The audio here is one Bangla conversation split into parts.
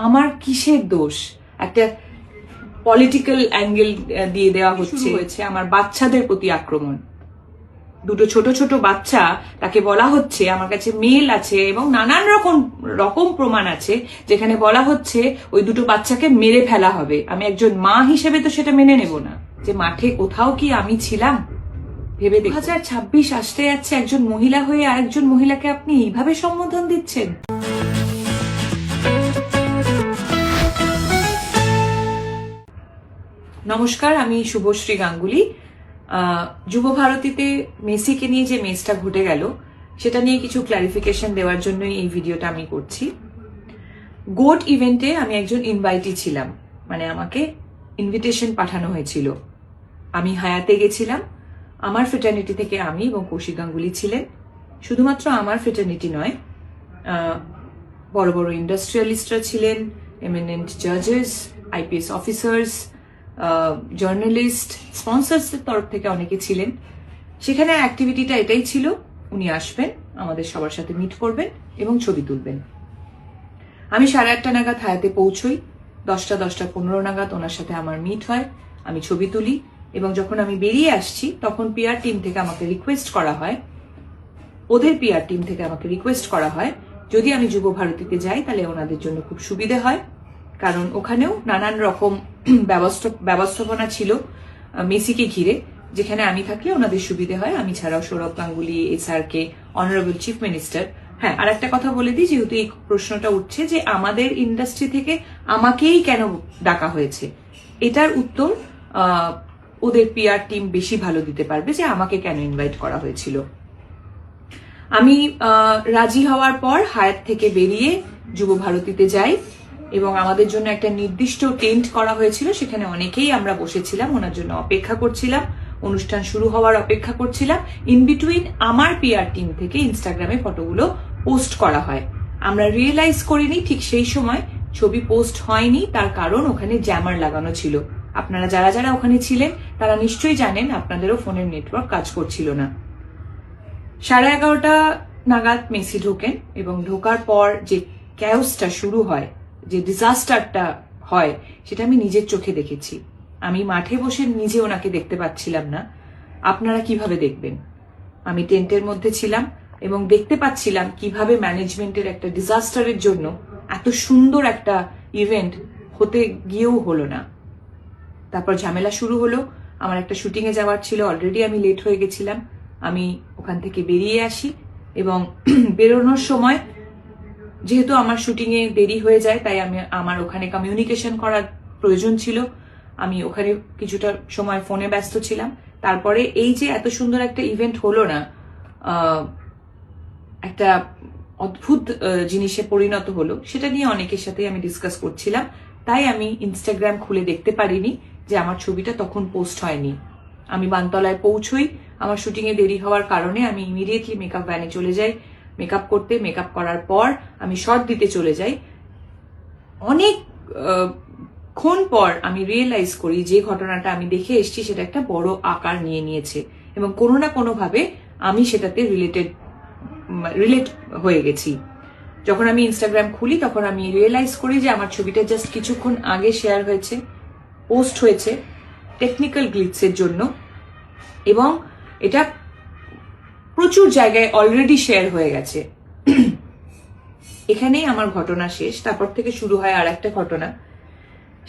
আমার কিসের দোষ? একটা পলিটিক্যাল অ্যাঙ্গেল দিয়ে দেওয়া হয়েছে আমার বাচ্চাদের প্রতি আক্রমণ। দুটো ছোট ছোট বাচ্চা, তাকে বলা হচ্ছে, আমার কাছে মেল আছে এবং নানান রকম প্রমাণ আছে যেখানে বলা হচ্ছে ওই দুটো বাচ্চাকে মেরে ফেলা হবে। আমি একজন মা হিসেবে তো সেটা মেনে নেব না। যে মাঠে কোথাও কি আমি ছিলাম? ভেবে 2026 আসতে যাচ্ছে, একজন মহিলা হয়ে আরেকজন মহিলাকে আপনি এইভাবে সম্বোধন দিচ্ছেন। নমস্কার, আমি শুভশ্রী গাঙ্গুলি। যুব ভারতীতে মেসিকে নিয়ে যে মেসটা ঘটে গেল সেটা নিয়ে কিছু ক্লারিফিকেশন দেওয়ার জন্যই এই ভিডিওটা আমি করছি। গোট ইভেন্টে আমি একজন ইনভাইটি ছিলাম, মানে আমাকে ইনভিটেশন পাঠানো হয়েছিল। আমি হায়াতে গেছিলাম। আমার ফ্রেটার্নিটি থেকে আমি এবং কৌশিক গাঙ্গুলি ছিলেন। শুধুমাত্র আমার ফ্রেটার্নিটি নয়, বড় বড় ইন্ডাস্ট্রিয়ালিস্টরা ছিলেন, এমিনেন্ট জাজেস, আইপিএস অফিসার্স, জার্নালিস্ট, স্পন্সরসদের তরফ থেকে অনেকে ছিলেন। সেখানে অ্যাক্টিভিটিটা এটাই ছিল, উনি আসবেন, আমাদের সবার সাথে মিট করবেন এবং ছবি তুলবেন। আমি 8:30 নাগাদ হায়াতে পৌঁছই। 10:15 নাগাদ ওনার সাথে আমার মিট হয়, আমি ছবি তুলি এবং যখন আমি বেরিয়ে আসছি তখন পিআর টিম থেকে আমাকে রিকোয়েস্ট করা হয়, ওদের পিআর টিম থেকে আমাকে রিকোয়েস্ট করা হয় যদি আমি যুব ভারতীতে যাই তাহলে ওনাদের জন্য খুব সুবিধে হয়, কারণ ওখানেও নানান রকম ব্যবস্থাপনা ছিল মেসিকে ঘিরে, যেখানে আমি থাকলে ওনাদের সুবিধে হয়। আমি ছাড়াও Sourav Ganguly, SRK, honourable chief minister. হ্যাঁ, আর একটা কথা বলে দিই, যেহেতু এই প্রশ্নটা উঠছে যে আমাদের ইন্ডাস্ট্রি থেকে আমাকেই কেন ডাকা হয়েছে, এটার উত্তর ওদের পিআর টিম বেশি ভালো দিতে পারবে যে আমাকে কেন ইনভাইট করা হয়েছিল। আমি রাজি হওয়ার পর হায়াত থেকে বেরিয়ে যুব ভারতীতে যাই এবং আমাদের জন্য একটা নির্দিষ্ট টেন্ট করা হয়েছিল, সেখানে অনেকেই আমরা বসেছিলাম, ওনার জন্য অপেক্ষা করছিলাম, অনুষ্ঠান শুরু হওয়ার অপেক্ষা করছিলাম। ইন বিটুইন আমার পিআর টিম থেকে ইনস্টাগ্রামে ফটোগুলো পোস্ট করা হয়। আমরা রিয়েলাইজ করিনি ঠিক সেই সময় ছবি পোস্ট হয়নি, তার কারণ ওখানে জ্যামার লাগানো ছিল। আপনারা যারা যারা ওখানে ছিলেন তারা নিশ্চয়ই জানেন আপনাদেরও ফোনের নেটওয়ার্ক কাজ করছিল না। 11:30 নাগাদ মেসি ঢোকেন এবং ঢোকার পর যে ক্যাওসটা শুরু হয়, যে ডিজাস্টারটা হয়, সেটা আমি নিজের চোখে দেখেছি। আমি মাঠে বসে নিজে ওনাকে দেখতে পাচ্ছিলাম না, আপনারা কিভাবে দেখবেন? আমি টেন্টের মধ্যে ছিলাম এবং দেখতে পাচ্ছিলাম কিভাবে ম্যানেজমেন্টের একটা ডিজাস্টারের জন্য এত সুন্দর একটা ইভেন্ট হতে গিয়েও হলো না। তারপর ঝামেলা শুরু হলো। আমার একটা শুটিং এ যাওয়ার ছিল, অলরেডি আমি লেট হয়ে গেছিলাম। আমি ওখান থেকে বেরিয়ে আসি এবং বেরোনোর সময় যেহেতু আমার শুটিং এ দেরি হয়ে যায়, তাই আমার ওখানে কমিউনিকেশন করার প্রয়োজন ছিল। আমি ওখানে কিছুটা সময় ফোনে ব্যস্ত ছিলাম। তারপরে এই যে এত সুন্দর একটা ইভেন্ট হলো না, একটা অদ্ভুত জিনিসে পরিণত হলো, সেটা নিয়ে অনেকের সাথে আমি ডিসকাস করছিলাম। তাই আমি ইনস্টাগ্রাম খুলে দেখতে পারিনি যে আমার ছবিটা তখন পোস্ট হয়নি। আমি বানতলায় পৌঁছই, আমার শুটিং এ দেরি হওয়ার কারণে আমি ইমিডিয়েটলি মেকআপ ভ্যানে চলে যাই মেকআপ করতে। মেকআপ করার পর আমি শর্ট দিতে চলে যাই। অনেকক্ষণ পর আমি রিয়েলাইজ করি যে ঘটনাটা আমি দেখে এসেছি সেটা একটা বড় আকার নিয়ে নিয়েছে এবং কোনো না কোনো ভাবে আমি সেটাতে রিলেট হয়ে গেছি। যখন আমি ইনস্টাগ্রাম খুলি তখন আমি রিয়েলাইজ করি যে আমার ছবিটা জাস্ট কিছুক্ষণ আগে শেয়ার হয়েছে, পোস্ট হয়েছে টেকনিক্যাল গ্লিচের জন্য, এবং এটা প্রচুর জায়গায় অলরেডি শেয়ার হয়ে গেছে। এখানেই আমার ঘটনা শেষ। তারপর থেকে শুরু হয় আর একটা ঘটনা,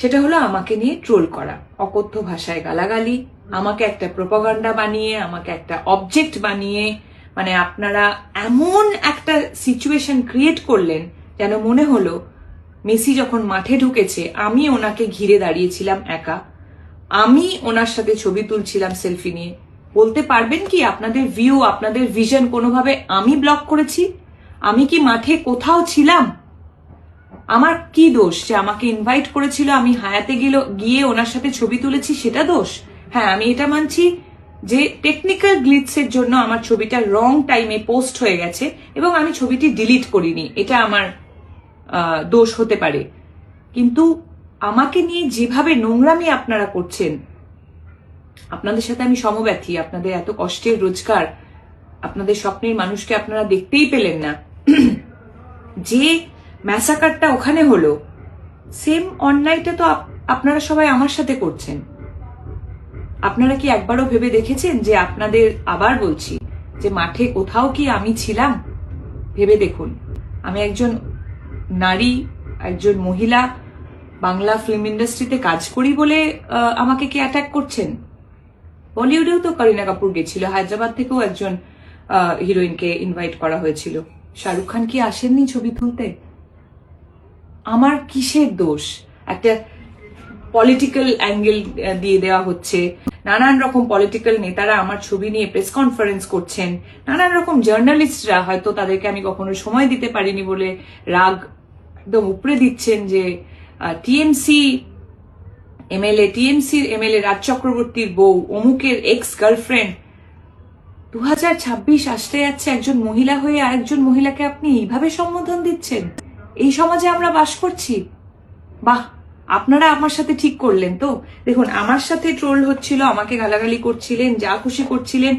সেটা হলো আমাকে নিয়ে ট্রোল করা, অকথ্য ভাষায় গালাগালি, আমাকে একটা প্রোপাগান্ডা বানিয়ে, আমাকে একটা অবজেক্ট বানিয়ে, মানে আপনারা এমন একটা সিচুয়েশন ক্রিয়েট করলেন যেন মনে হলো মেসি যখন মাঠে ঢুকেছে আমি ওনাকে ঘিরে দাঁড়িয়েছিলাম একা, আমি ওনার সাথে ছবি তুলছিলাম সেলফি নিয়ে। বলতে পারবেন কি আপনাদের ভিউ, আপনাদের ভিশন কোনোভাবে আমি ব্লক করেছি? আমি কি মাঠে কোথাও ছিলাম? আমার কি দোষ যে আমাকে ইনভাইট করেছিল, আমি হায়াতে গিয়ে ওনার সাথে ছবি তুলেছি, সেটা দোষ? হ্যাঁ, আমি এটা মানছি যে টেকনিক্যাল গ্লিচের জন্য আমার ছবিটা রং টাইমে পোস্ট হয়ে গেছে এবং আমি ছবিটি ডিলিট করিনি, এটা আমার দোষ হতে পারে। কিন্তু আমাকে নিয়ে যেভাবে নোংরামি আপনারা করছেন, আপনাদের সাথে আমি সমব্যথী। আপনাদের এত কষ্টের রোজগার, আপনাদের স্বপ্নের মানুষকে আপনারা দেখতেই পেলেন না। যে ম্যাসাকারটা ওখানে হলো, সেম অন্যায়টা তো আপনারা সবাই আমার সাথে করছেন। আপনারা কি একবারও ভেবে দেখেছেন যে আপনাদের, আবার বলছি, যে মাঠে কোথাও কি আমি ছিলাম? ভেবে দেখুন, আমি একজন নারী, একজন মহিলা, বাংলা ফিল্ম ইন্ডাস্ট্রিতে কাজ করি বলে আমাকে কি অ্যাটাক করছেন? বলিউডেও তো করিনা কাপুর গেছিল, হায়দ্রাবাদ থেকেও একজন হিরোইনকে ইনভাইট করা হয়েছিল। শাহরুখ খান কি আসেননি ছবি তুলতে? আমার কিসের দোষ? একটা পলিটিক্যাল অ্যাঙ্গেল দিয়ে দেওয়া হচ্ছে, নানান রকম পলিটিক্যাল নেতারা আমার ছবি নিয়ে প্রেস কনফারেন্স করছেন, নানান রকম জার্নালিস্টরা হয়তো তাদেরকে আমি কখনো সময় দিতে পারিনি বলে রাগ একদম উপরে দিচ্ছেন যে টিএমসি এমএলএ রাজ চক্রবর্তীর বউ অমুকের এক্স গার্লফ্রেন্ড। 2026 আসতে যাচ্ছে, একজন মহিলা হয়ে আরেকজন মহিলাকে আপনি এইভাবে সম্বোধন দিচ্ছেন? এই সমাজে আমরা বাস করছি? বাহ, আপনারা আমার সাথে ঠিক করলেন তো। দেখুন, আমার সাথে ট্রোল হচ্ছিল, আমাকে গালাগালি করছিলেন, যা খুশি করছিলেন।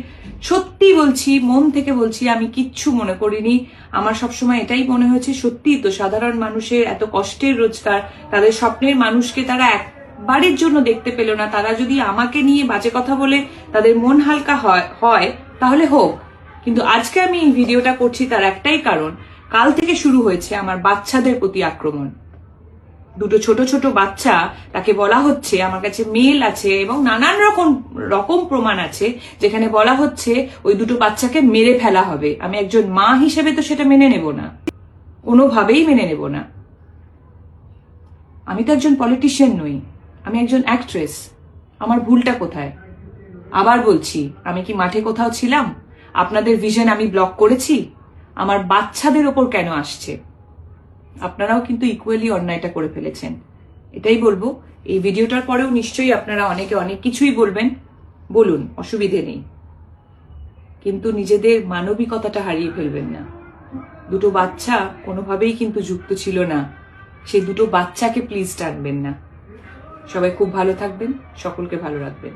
সত্যি বলছি, মন থেকে বলছি, আমি কিচ্ছু মনে করিনি। আমার সবসময় এটাই মনে হয়েছে, সত্যি তো সাধারণ মানুষের এত কষ্টের রোজগার, তাদের স্বপ্নের মানুষকে তারা একবারের জন্য দেখতে পেল না। তারা যদি আমাকে নিয়ে বাজে কথা বলে তাদের মন হালকা হয় তাহলে হোক। কিন্তু আজকে আমি এই ভিডিওটা করছি তার একটাই কারণ, কাল থেকে শুরু হয়েছে আমার বাচ্চাদের প্রতি আক্রমণ। দুটো ছোট ছোট বাচ্চা, তাকে বলা হচ্ছে, আমার কাছে মেল আছে এবং নানান রকম প্রমাণ আছে যেখানে বলা হচ্ছে ওই দুটো বাচ্চাকে মেরে ফেলা হবে। আমি একজন মা হিসেবে তো সেটা মেনে নেব না, কোনোভাবেই মেনে নেব না। আমি তো একজন পলিটিশিয়ান নই, আমি একজন অ্যাক্ট্রেস। আমার ভুলটা কোথায়? আবার বলছি, আমি কি মাঠে কোথাও ছিলাম? আপনাদের ভিশন আমি ব্লক করেছি? আমার বাচ্চাদের ওপর কেন আসছে? আপনারাও কিন্তু ইকুয়ালি অন্যায়টা করে ফেলেছেন, এটাই বলবো। এই ভিডিওটার পরেও নিশ্চয়ই আপনারা অনেকে অনেক কিছুই বলবেন, বলুন, অসুবিধে নেই, কিন্তু নিজেদের মানবিকতাটা হারিয়ে ফেলবেন না। দুটো বাচ্চা কোনোভাবেই কিন্তু যুক্ত ছিল না, সেই দুটো বাচ্চাকে প্লিজ ডাকবেন না। সবাই খুব ভালো থাকবেন, সকলকে ভালো রাখবেন।